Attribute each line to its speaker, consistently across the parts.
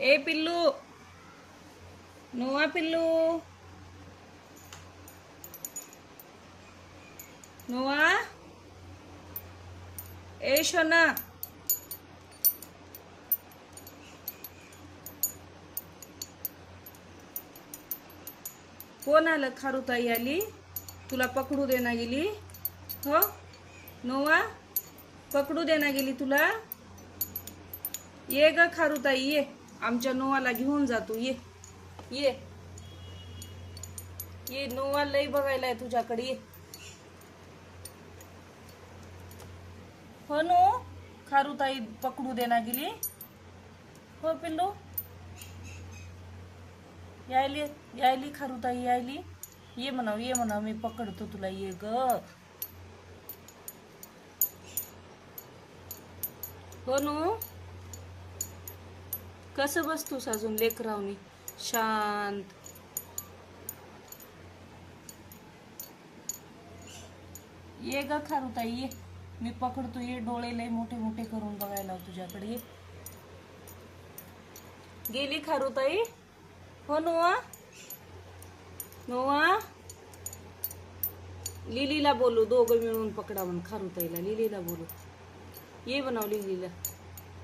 Speaker 1: ए पिल्लू, नोआ पिल्लू, नोआ, ए शोना, कोण आलं? खारुताई आली, तुला पकडू देना गेली हो. नोआ पकडू देना गेली तुला. ये ग खारुताई ये, आमच्या नोआला घेऊन जातो. ये ये ये, नोआ लई बघायला आहे तुझ्याकडे. ये हो नो, खारुताई पकडू देना गेली हो. पिल्लू यायली यायली, खारुताई यायली. ये म्हणाव, ये म्हणाव, मी पकडतो तुला. ये ग हो नो. कसं बसतोस अजून लेकरावनी शांत. ये ग खारुताई ये, मी पकडतो. ये, डोळे लय मोठे मोठे करून बघायला तुझ्याकडे. ये गेली खारुताई हो. नोआ, नोआ, लिलीला बोलू, दोघं मिळून पकडा म्हण खारुताईला. लिलीला बोलू. ये बनाव लिलीला.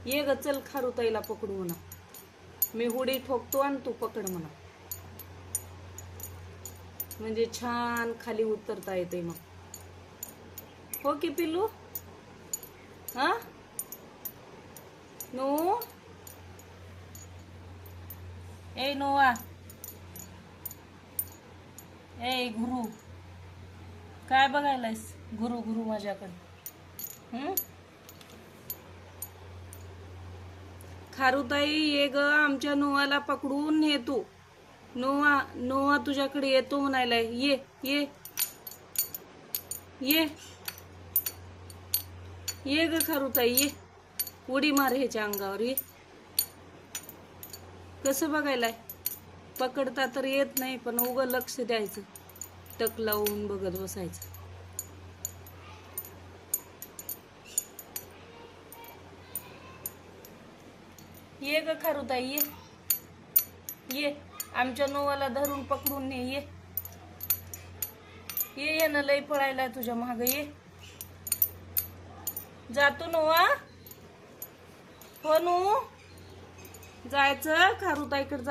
Speaker 1: ये ग चल, खारुताईला पकडू म्हणा. मी हुडी ठोकतो आणि तू पकड म्हणा, म्हणजे छान खाली उतरता येते मग. हो की पिल्लू? हा नो. ए नोआ, ए गुरु, काय बघायलायस गुरु गुरु माझ्याकडे? खारुताई ये ग, आमच्या नोआला पकडून ने तू. नोआ, नोआ तुझ्याकडे येतो म्हणायलाय. ये ये ये ये ग खारुताई ये, उडी मार ह्याच्या अंगावर. ये कसं बघायलाय. पकडता तर येत नाही, पण उगं लक्ष द्यायचं, टक लावून बघत बसायचं. ये ग खारुताई ये ये, आमच्या नोवाला धरून पकडून ने. ये ये ये ना, लई पळायला तुझ्या माग. ये जातो नोआ हो. नो जायचं खारुताईकडे.